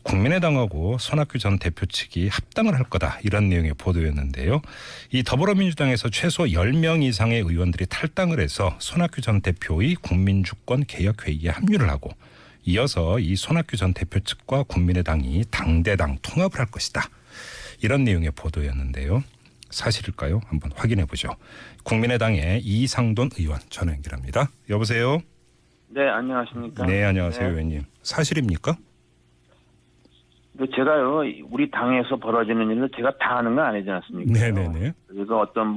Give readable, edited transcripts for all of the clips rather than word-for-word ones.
국민의당하고 손학규 전 대표 측이 합당을 할 거다 이런 내용의 보도였는데요. 이 더불어민주당에서 최소 10명 이상의 의원들이 탈당을 해서 손학규 전 대표의 국민주권 개혁회의에 합류를 하고 이어서 이 손학규 전 대표 측과 국민의당이 당대당 통합을 할 것이다. 이런 내용의 보도였는데요. 사실일까요? 한번 확인해 보죠. 국민의당의 이상돈 의원 전화 연결합니다. 여보세요? 네, 안녕하십니까? 네, 안녕하세요, 네. 의원님. 사실입니까? 제가요, 우리 당에서 벌어지는 일을 제가 다 하는 건 아니지 않습니까? 네네네. 그래서 어떤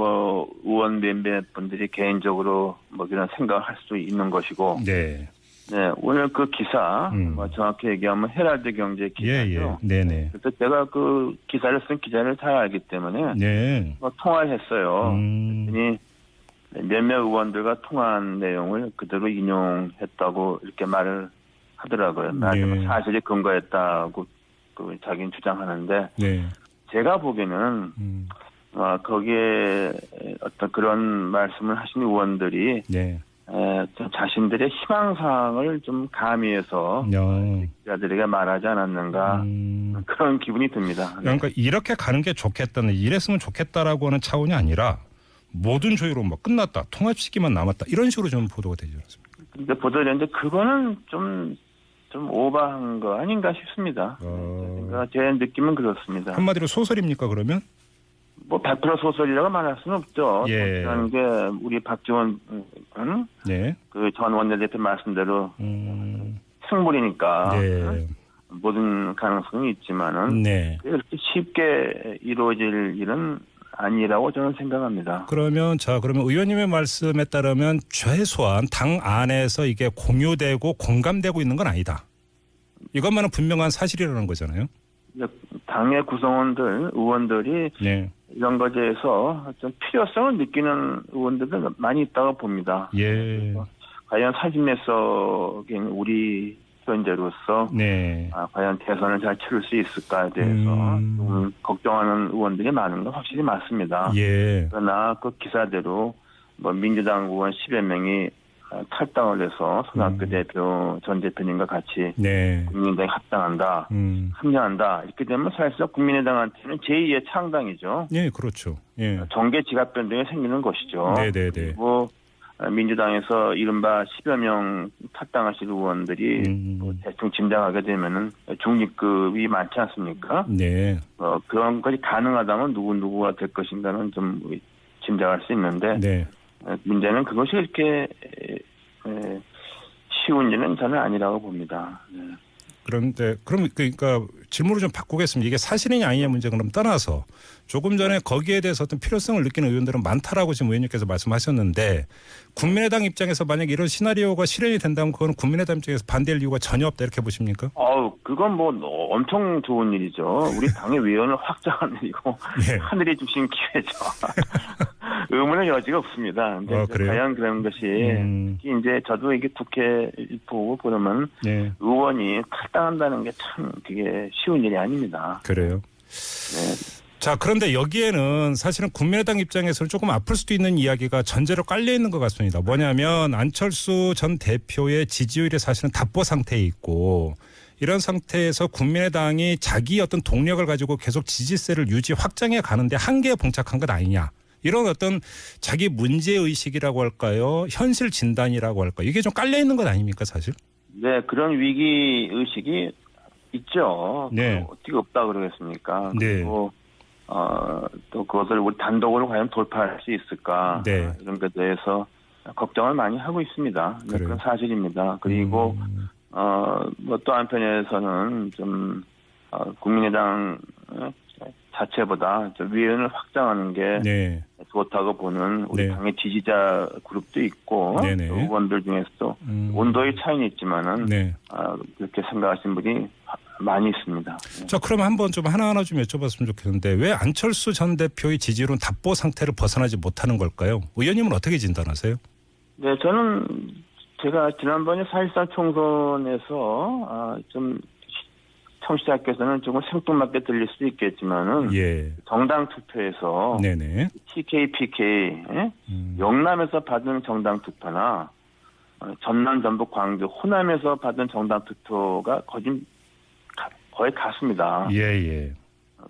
의원 몇몇 분들이 개인적으로 그런 생각을 할 수 있는 것이고, 네. 네, 오늘 그 기사, 정확히 얘기하면 헤럴드 경제 기사죠. 네네. 그래서 제가 그 기사를 쓴 기자를 잘 알기 때문에, 네. 통화를 했어요. 그랬더니 몇몇 의원들과 통화한 내용을 그대로 인용했다고 이렇게 말을 하더라고요. 나중에 사실이 근거했다고 자기는 주장하는데, 네. 제가 보기에는 거기에 어떤 그런 말씀을 하신 의원들이 네. 좀 자신들의 희망사항을 좀 가미해서 기자들에게 말하지 않았는가 그런 기분이 듭니다. 그러니까 이렇게 가는 게 좋겠다는, 이랬으면 좋겠다라고 하는 차원이 아니라 모든 조율은 뭐 끝났다, 통합 시기만 남았다 이런 식으로 좀 보도가 되지 않습니까? 근데 보도되는데 그거는 좀 오버한 거 아닌가 싶습니다. 그러니까 제 느낌은 그렇습니다. 한마디로 소설입니까 그러면? 100% 소설이라고 말할 수는 없죠. 예. 그런 게 우리 박지원 네. 그 전 원내대표 말씀대로 생물이니까 네. 모든 가능성이 있지만은 네. 그렇게 쉽게 이루어질 일은 아니라고 저는 생각합니다. 그러면 의원님의 말씀에 따르면 최소한 당 안에서 이게 공유되고 공감되고 있는 건 아니다. 이것만은 분명한 사실이라는 거잖아요. 당의 구성원들, 의원들이 네. 이런 것에 대해서 좀 필요성을 느끼는 의원들도 많이 있다고 봅니다. 예. 과연 사진에서긴 우리 현재로서 네. 과연 대선을 잘 치를 수 있을까에 대해서 좀 걱정하는 의원들이 많은 건 확실히 맞습니다. 예. 그러나 그 기사대로 민주당 의원 10여 명이 탈당을 해서 손학규 대표 전 대표님과 같이 네. 국민의당에 합당한다, 합류한다 이렇게 되면 사실상 국민의당한테는 제2의 창당이죠. 예, 그렇죠. 예. 정계 지갑 변동이 생기는 것이죠. 네네네. 그리고 민주당에서 이른바 10여 명 탈당하실 의원들이 대충 짐작하게 되면은 중립급이 많지 않습니까? 네. 그런 것이 가능하다면 누구가 될 것인가는 좀 짐작할 수 있는데 네. 문제는 그것이 이렇게 쉬운 일은 저는 아니라고 봅니다. 네. 그런데 그러니까 질문을 좀 바꾸겠습니다. 이게 사실이냐 아니냐 문제 그럼 떠나서 조금 전에 거기에 대해서 어떤 필요성을 느끼는 의원들은 많다라고 지금 의원님께서 말씀하셨는데 국민의당 입장에서 만약 이런 시나리오가 실현이 된다면 그건 국민의당 입장에서 반대할 이유가 전혀 없다 이렇게 보십니까? 그건 엄청 좋은 일이죠. 우리 당의 위원을 확장하는 일이고 네. 하늘이 주신 기회죠. 의문의 여지가 없습니다. 근데 과연 그런 것이 특히 이제 저도 이게 국회 보고 보면 네. 의원이 탈당한다는 게 참 되게 쉬운 일이 아닙니다. 그래요. 네. 자, 그런데 여기에는 사실은 국민의당 입장에서는 조금 아플 수도 있는 이야기가 전제로 깔려 있는 것 같습니다. 뭐냐면 안철수 전 대표의 지지율이 사실은 답보 상태에 있고 이런 상태에서 국민의당이 자기 어떤 동력을 가지고 계속 지지세를 확장해 가는데 한계에 봉착한 것 아니냐. 이런 어떤 자기 문제의식이라고 할까요? 현실 진단이라고 할까요? 이게 좀 깔려 있는 것 아닙니까 사실? 네, 그런 위기의식이 있죠. 네. 어떻게 없다 그러겠습니까? 네. 그리고 또 그것을 우리 단독으로 과연 돌파할 수 있을까? 네. 이런 것에 대해서 걱정을 많이 하고 있습니다. 네, 그건 사실입니다. 그리고 또 한편에서는 좀 국민의당 자체보다 위원을 확장하는 게 네. 좋다고 보는 우리 네. 당의 지지자 그룹도 있고 네네. 또 의원들 중에서도 온도의 차이는 있지만은 네. 그렇게 생각하시는 분이 많이 있습니다. 자, 그럼 한번 좀 하나하나 좀 여쭤봤으면 좋겠는데 왜 안철수 전 대표의 지지율은 답보 상태를 벗어나지 못하는 걸까요? 의원님은 어떻게 진단하세요? 네, 저는 제가 지난번에 4.13 총선에서 좀 청취자께서는 조금 생뚱맞게 들릴 수도 있겠지만은 예. 정당 투표에서 네네. TK, PK 영남에서 받은 정당 투표나 전남, 전북, 광주, 호남에서 받은 정당 투표가 거의 같습니다. 예.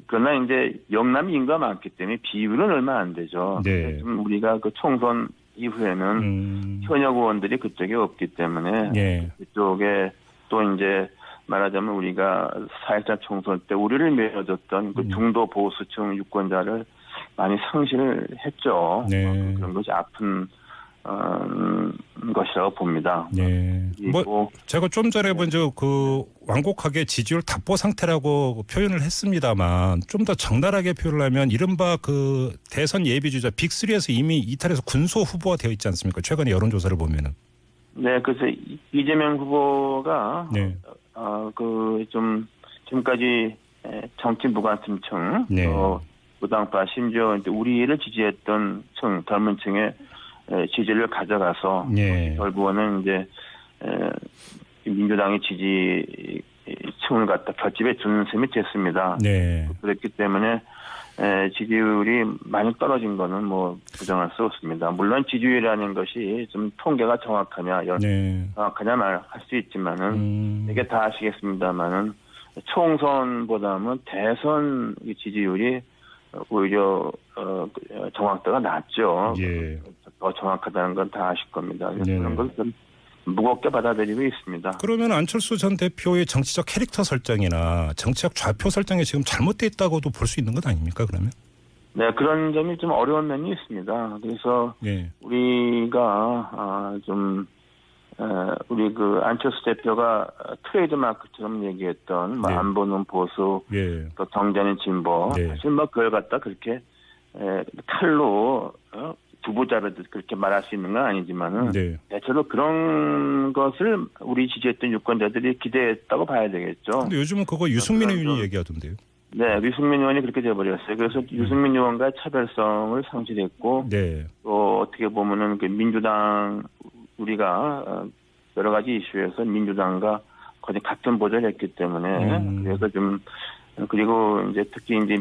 그러나 이제 영남이 인구가 많기 때문에 비율은 얼마 안 되죠. 네. 좀 우리가 그 총선 이후에는 현역 의원들이 그쪽에 없기 때문에 예. 그쪽에 또 이제 말하자면 우리가 4.14 총선 때 우리를 밀어줬던 그 중도 보수층 유권자를 많이 상실을 했죠. 네. 그런 것이 아픈 것이라고 봅니다. 네. 그리고 제가 좀 전에 먼저 그 완곡하게 지지율 답보 상태라고 표현을 했습니다만 좀 더 적나라하게 표현을 하면 이른바 그 대선 예비주자 빅3에서 이미 이탈해서 군소 후보가 되어 있지 않습니까? 최근에 여론조사를 보면은. 네, 그래서 이재명 후보가 네. 그 좀 지금까지 정치 무관심층, 네. 무당파 심지어 이제 우리를 지지했던 층, 젊은 층의 지지를 가져가서 네. 결국은 이제 민주당의 지지층을 갖다 결집해 주는 셈이 됐습니다. 네. 그렇기 때문에 지지율이 많이 떨어진 거는 뭐 부정할 수 없습니다. 물론 지지율이라는 것이 좀 통계가 정확하냐, 정확하냐 말할 수 있지만은 이게 다 아시겠습니다만은 총선보다는 대선 지지율이 오히려 정확도가 낮죠. 예. 더 정확하다는 건 다 아실 겁니다. 그래서 그런 걸 좀 무겁게 받아들이고 있습니다. 그러면 안철수 전 대표의 정치적 캐릭터 설정이나 정치적 좌표 설정이 지금 잘못돼 있다고도 볼 수 있는 것 아닙니까? 그러면? 네, 그런 점이 좀 어려운 면이 있습니다. 그래서 우리가 우리 그 안철수 대표가 트레이드 마크처럼 얘기했던 안 보는 보수, 또 정전의 진보, 사실 뭐 그걸 갖다 그렇게 칼로 두부자로 그렇게 말할 수 있는 건 아니지만은 대체로 그런 것을 우리 지지했던 유권자들이 기대했다고 봐야 되겠죠. 근데 요즘은 그거 유승민 의원이 얘기하던데요. 네, 유승민 의원이 그렇게 돼버렸어요. 그래서 유승민 의원과 차별성을 상실했고, 또 어떻게 보면은 그 민주당 우리가 여러 가지 이슈에서 민주당과 거의 같은 보좌를 했기 때문에 그래서 좀 그리고 이제 특히 이제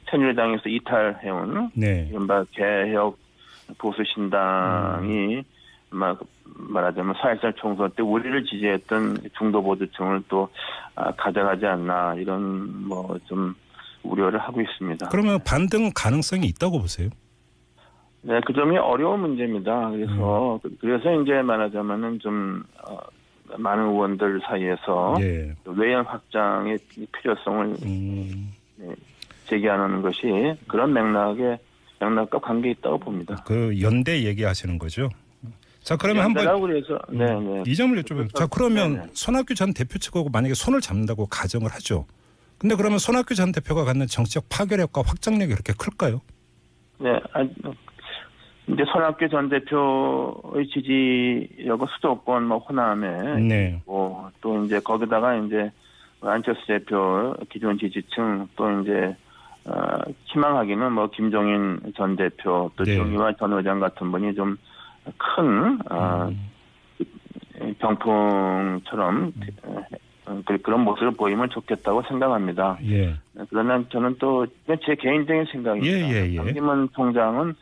새누리당에서 이탈해온 이른바 개혁 보수 신당이 말하자면 4.14 총선 때 우리를 지지했던 중도 보수층을 또 가져가지 않나 이런 뭐 좀 우려를 하고 있습니다. 그러면 반등 가능성이 있다고 보세요? 네, 그 점이 어려운 문제입니다. 그래서 이제 말하자면은 좀 많은 의원들 사이에서 외연 확장의 필요성을 제기하는 것이 그런 맥락과 관계 있다고 봅니다. 그 연대 얘기하시는 거죠? 자, 그러면 한번 그래서 이 점을 여쭤봐요. 자, 그러면 손학규 전 대표 측하고 만약에 손을 잡는다고 가정을 하죠. 근데 그러면 손학규 전 대표가 갖는 정치적 파괴력과 확장력이 그렇게 클까요? 네, 이제 손학규 전 대표의 지지력은 수도권 호남에 또 이제 거기다가 이제 안철수 대표 기존 지지층 또 이제 희망하기는 김종인 전 대표 또 정의화 전 의장 같은 분이 좀 큰 병풍처럼 그런 모습을 보이면 좋겠다고 생각합니다. 그러나 저는 또 제 개인적인 생각입니다. 박기문 총장은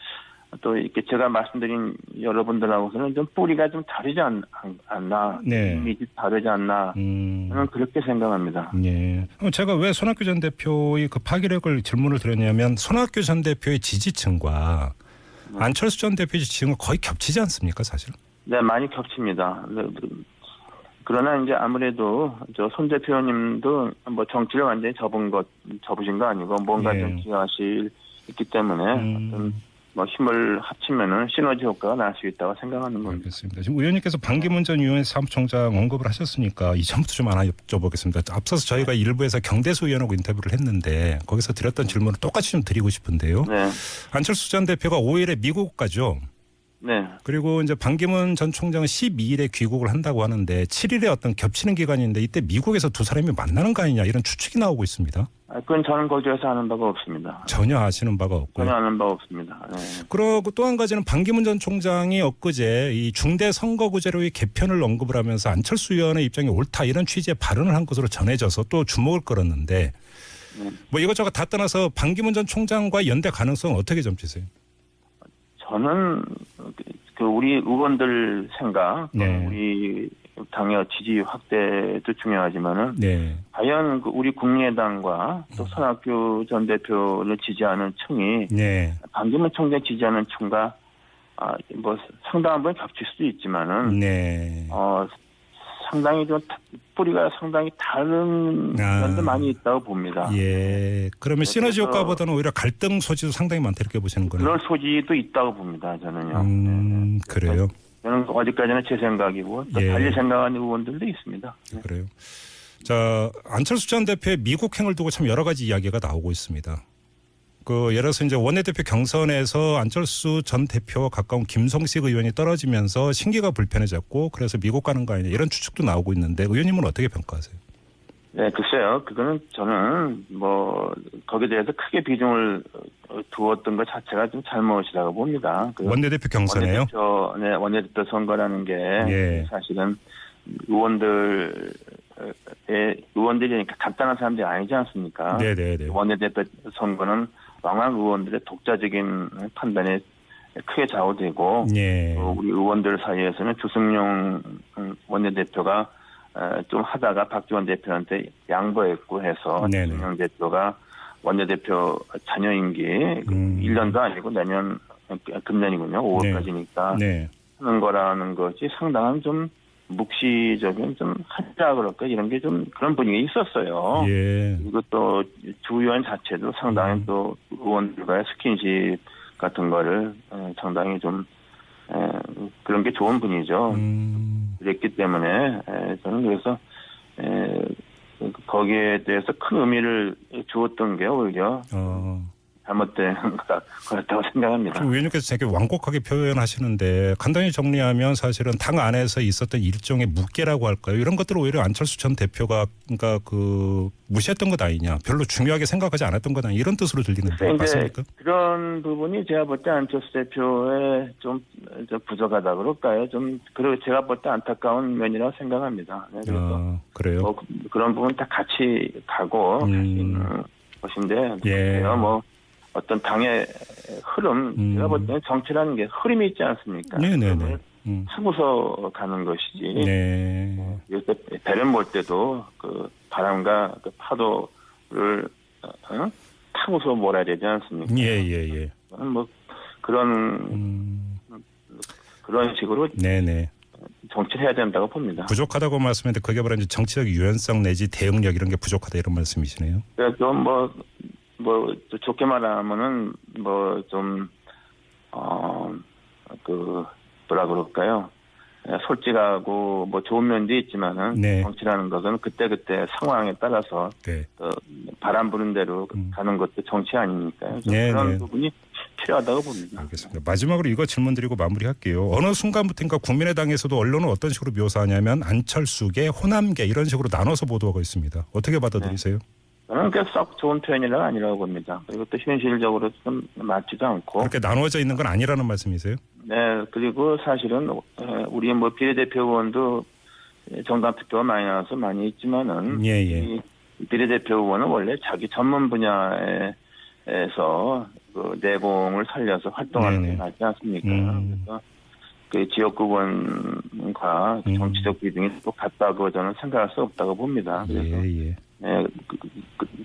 또 이렇게 제가 말씀드린 여러분들하고서는 좀 뿌리가 좀 다르지 않나, 이미지 다르지 않나, 저는 그렇게 생각합니다. 제가 왜 손학규 전 대표의 그 파괴력을 질문을 드렸냐면 손학규 전 대표의 지지층과 안철수 전 대표의 지지층은 거의 겹치지 않습니까, 사실? 네, 많이 겹칩니다. 그러나 이제 아무래도 손 대표님도 정치를 완전히 접으신 거 아니고 뭔가 좀 기여하실 있기 때문에 힘을 합치면은 시너지 효과가 날 수 있다고 생각하는 겁니다. 알겠습니다. 지금 의원님께서 반기문 전 유엔 사무총장 언급을 하셨으니까 이 점부터 좀 하나 여쭤보겠습니다. 앞서서 저희가 일부에서 경대수 의원하고 인터뷰를 했는데 거기서 드렸던 질문을 똑같이 좀 드리고 싶은데요. 안철수 전 대표가 5일에 미국 가죠. 그리고 이제 반기문 전 총장은 12일에 귀국을 한다고 하는데 7일에 어떤 겹치는 기간인데 이때 미국에서 두 사람이 만나는 거 아니냐 이런 추측이 나오고 있습니다. 그건 저는 거기에서 아는 바가 없습니다. 전혀 아시는 바가 없고요. 전혀 아는 바 없습니다. 그리고 또 한 가지는 반기문 전 총장이 엊그제 이 중대 선거구제로의 개편을 언급을 하면서 안철수 의원의 입장이 옳다 이런 취지의 발언을 한 것으로 전해져서 또 주목을 끌었는데 이것저것 다 떠나서 반기문 전 총장과 연대 가능성은 어떻게 점치세요? 저는 우리 의원들 생각, 우리 당의 지지 확대도 중요하지만은 네. 과연 우리 국민의당과 또 손학규 전 대표를 지지하는 층이 네. 반기문 총재 지지하는 층과 뭐 상당한 부분 겹칠 수도 있지만은 네. 상당히 좀 뿌리가 상당히 다른 면도 많이 있다고 봅니다. 예. 그러면 시너지 효과보다는 오히려 갈등 소지도 상당히 많다 이렇게 보시는 거네요. 그럴 소지도 있다고 봅니다. 저는요. 그래요. 저는 어디까지나 제 생각이고 또 달리 생각하는 의원들도 있습니다. 그래요. 자, 안철수 전 대표의 미국행을 두고 참 여러 가지 이야기가 나오고 있습니다. 예를 들어서 이제 원내대표 경선에서 안철수 전 대표와 가까운 김성식 의원이 떨어지면서 신기가 불편해졌고 그래서 미국 가는 거 아니냐 이런 추측도 나오고 있는데 의원님은 어떻게 평가하세요? 네, 글쎄요. 그거는 저는 뭐 거기에 대해서 크게 비중을 두었던 것 자체가 좀 잘못이라고 봅니다. 원내대표 경선에요? 원내대표 선거라는 게 사실은 의원들이 간단한 사람들이 아니지 않습니까? 네네네. 원내대표 선거는 왕왕 의원들의 독자적인 판단에 크게 좌우되고 우리 의원들 사이에서는 주승용 원내대표가 좀 하다가 박지원 대표한테 양보했고 해서 주승용 대표가 원내대표 잔여 임기 1년도 아니고 내년 금년이군요. 5월까지니까 하는 거라는 것이 상당한 좀 묵시적인 좀 하자 그럴까 이런 게 좀 그런 분위기 있었어요. 그리고 또 주 의원 자체도 상당히 또 의원들과의 스킨십 같은 거를 상당히 좀 그런 게 좋은 분이죠. 그랬기 때문에 저는 그래서 거기에 대해서 큰 의미를 주었던 게 오히려 잘못된 거였다고 생각합니다. 의원님께서 되게 완곡하게 표현하시는데 간단히 정리하면 사실은 당 안에서 있었던 일종의 묵계라고 할까요? 이런 것들을 오히려 안철수 전 대표가 그러니까 무시했던 것 아니냐, 별로 중요하게 생각하지 않았던 것 아니냐 이런 뜻으로 들리는데 맞습니까? 그런 부분이 제가 볼 때 안철수 대표의 좀 부족하다 그럴까요? 그리고 제가 볼 때 안타까운 면이라고 생각합니다. 그래서 그래요? 뭐 그런 부분 다 같이 가고 할 수 있는 것인데 뭐 어떤 당의 흐름, 제가 볼 때는 정치라는 게 흐름이 있지 않습니까? 네네네. 타고서 가는 것이지. 요새 배를 몰 때도 그 바람과 그 파도를 타고서 몰아야 되지 않습니까? 뭐 그런 식으로 정치를 해야 된다고 봅니다. 부족하다고 말씀했는데 그게 바로 이제 정치적 유연성 내지 대응력 이런 게 부족하다 이런 말씀이시네요. 그래서 좀 뭐 좋게 말하면은 뭐라 그럴까요? 솔직하고 뭐 좋은 면도 있지만은 정치라는 것은 그때그때 상황에 따라서 바람 부는 대로 가는 것도 정치 아닙니까? 그런 부분이 필요하다고 봅니다. 알겠습니다. 마지막으로 이거 질문드리고 마무리할게요. 어느 순간부터인가 국민의당에서도 언론은 어떤 식으로 묘사하냐면 안철수계, 호남계 이런 식으로 나눠서 보도하고 있습니다. 어떻게 받아들이세요? 저는 썩 좋은 표현이라 아니라고 봅니다. 그리고 또 현실적으로 좀 맞지도 않고. 그렇게 나누어져 있는 건 아니라는 말씀이세요? 네. 그리고 사실은 우리 뭐 비례대표 의원도 정당 투표가 많이 나와서 많이 있지만은 이 비례대표 의원은 원래 자기 전문 분야에서 그 내공을 살려서 활동하는 게 맞지 않습니까? 그래서 그 지역구 의원과 정치적 비중이 똑같다고 저는 생각할 수 없다고 봅니다. 그래서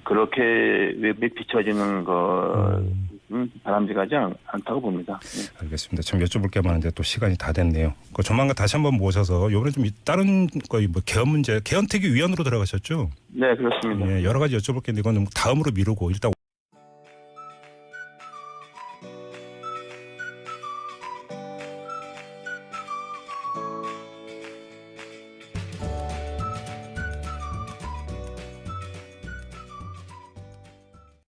그렇게 비춰지는 것은 바람직하지 않다고 봅니다. 알겠습니다. 참 여쭤볼 게 많은데 또 시간이 다 됐네요. 조만간 다시 한번 모셔서 이번에 좀 다른 뭐 개헌 문제, 개헌특위 위원으로 들어가셨죠? 네, 그렇습니다. 여러 가지 여쭤볼 게 있는데 이건 다음으로 미루고 일단